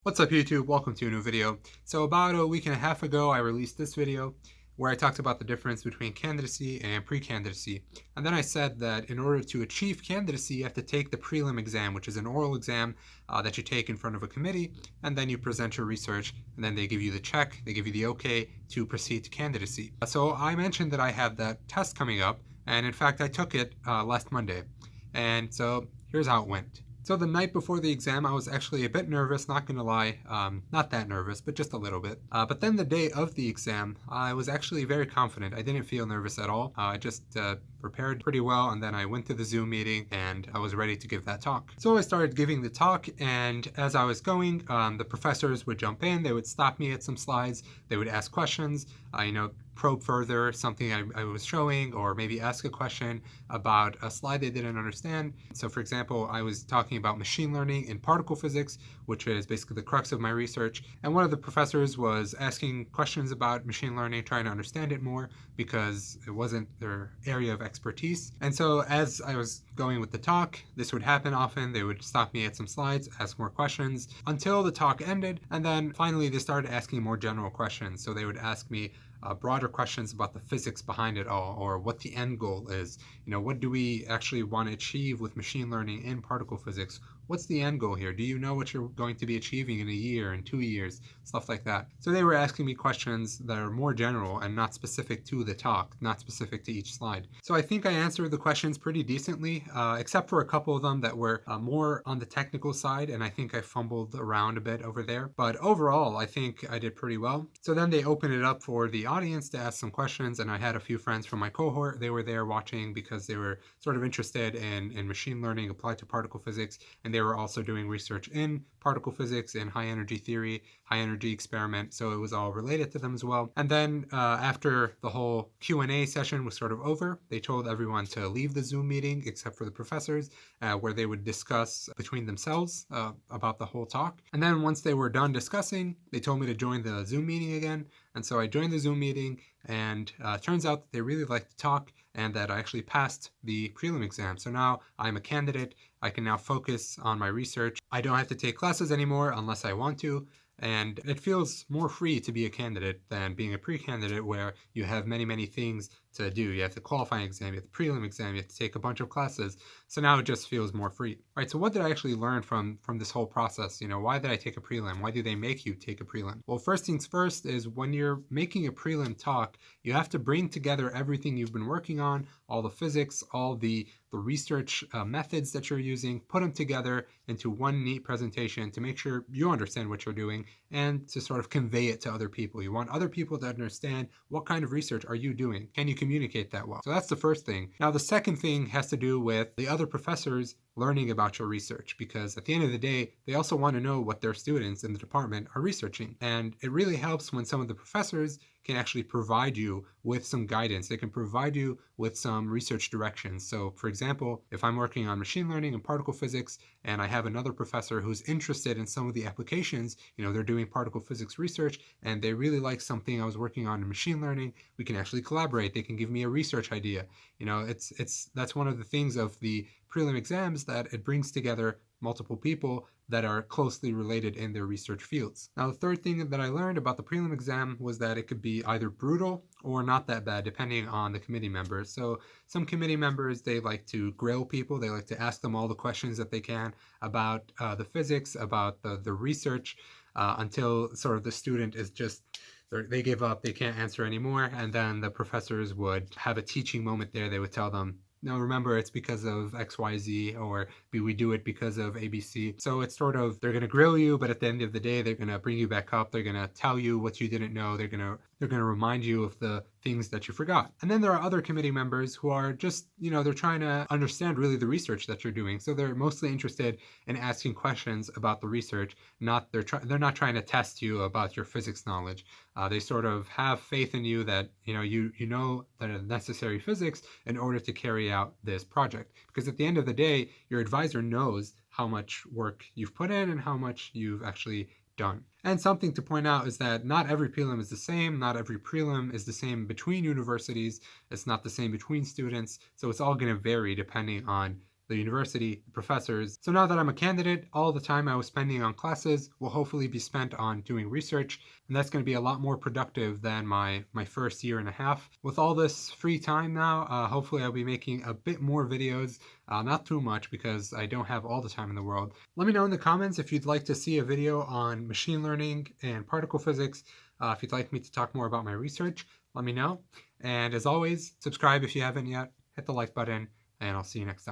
What's up YouTube? Welcome to a new video. So about a week and a half ago, I released this video where I talked about the difference between candidacy and pre-candidacy. And then I said that in order to achieve candidacy, you have to take the prelim exam, which is an oral exam that you take in front of a committee, and then you present your research, and then they give you the check, they give you the okay to proceed to candidacy. So I mentioned that I had that test coming up, and in fact I took it last Monday. And so here's how it went. So the night before the exam, I was actually a bit nervous, not gonna lie. Not that nervous, but just a little bit. But then the day of the exam, I was actually very confident. I didn't feel nervous at all. I just prepared pretty well, and then I went to the Zoom meeting and I was ready to give that talk. So I started giving the talk, and as I was going, the professors would jump in, they would stop me at some slides, they would ask questions, probe further something I was showing, or maybe ask a question about a slide they didn't understand. So for example, I was talking about machine learning in particle physics, which is basically the crux of my research. And one of the professors was asking questions about machine learning, trying to understand it more because it wasn't their area of expertise. And so as I was going with the talk, this would happen often. They would stop me at some slides, ask more questions until the talk ended. And then finally, they started asking more general questions. So they would ask me broader questions about the physics behind it all, or what the end goal is. What do we actually want to achieve with machine learning in particle physics? What's the end goal here? Do you know what you're going to be achieving in a year, in 2 years, stuff like that? So they were asking me questions that are more general and not specific to the talk, not specific to each slide. So I think I answered the questions pretty decently, except for a couple of them that were more on the technical side, and I think I fumbled around a bit over there. But overall, I think I did pretty well. So then they opened it up for the audience to ask some questions, and I had a few friends from my cohort. They were there watching because they were sort of interested in machine learning applied to particle physics, and they were also doing research in particle physics and high energy theory, high energy experiment, so it was all related to them as well. And then after the whole Q&A session was sort of over, they told everyone to leave the Zoom meeting except for the professors, where they would discuss between themselves about the whole talk. And then once they were done discussing, they told me to join the Zoom meeting again. And so I joined the Zoom meeting, and turns out that they really liked to talk and that I actually passed the prelim exam. So now I'm a candidate. I can now focus on my research. I don't have to take classes anymore unless I want to. And it feels more free to be a candidate than being a pre-candidate, where you have many things to do. You have the qualifying exam, you have the prelim exam, you have to take a bunch of classes. So now it just feels more free. All right, so what did I actually learn from this whole process? Why did I take a prelim? Why do they make you take a prelim? Well, first things first is when you're making a prelim talk, you have to bring together everything you've been working on, all the physics, all the research methods that you're using, put them together into one neat presentation to make sure you understand what you're doing and to sort of convey it to other people. You want other people to understand what kind of research are you doing? Can you communicate that well? So that's the first thing. Now, the second thing has to do with the other professors learning about your research, because at the end of the day, they also want to know what their students in the department are researching. And it really helps when some of the professors can actually provide you with some guidance. They can provide you with some research directions. So for example, if I'm working on machine learning and particle physics, and I have another professor who's interested in some of the applications, they're doing particle physics research, and they really like something I was working on in machine learning, we can actually collaborate. They can give me a research idea. That's one of the things of the prelim exams, that it brings together multiple people that are closely related in their research fields. Now, the third thing that I learned about the prelim exam was that it could be either brutal or not that bad, depending on the committee members. So some committee members, they like to grill people. They like to ask them all the questions that they can about the physics, about the research, until sort of the student is just, they give up, they can't answer anymore. And then the professors would have a teaching moment there. They would tell them, no, remember, it's because of XYZ, or we do it because of ABC. So it's sort of, they're going to grill you, but at the end of the day, they're going to bring you back up. They're going to tell you what you didn't know. They're going to remind you of the things that you forgot. And then there are other committee members who are just, they're trying to understand really the research that you're doing. So they're mostly interested in asking questions about the research. They're not trying to test you about your physics knowledge. They sort of have faith in you that you know the necessary physics in order to carry out this project. Because at the end of the day, your advisor knows how much work you've put in and how much you've actually done. And something to point out is that not every prelim is the same. Not every prelim is the same between universities. It's not the same between students. So it's all going to vary depending on the university, the professors. So now that I'm a candidate, all the time I was spending on classes will hopefully be spent on doing research, and that's going to be a lot more productive than my first year and a half. With all this free time now, hopefully I'll be making a bit more videos, not too much because I don't have all the time in the world. Let me know in the comments if you'd like to see a video on machine learning and particle physics. If you'd like me to talk more about my research, let me know. And as always, subscribe if you haven't yet, hit the like button, and I'll see you next time.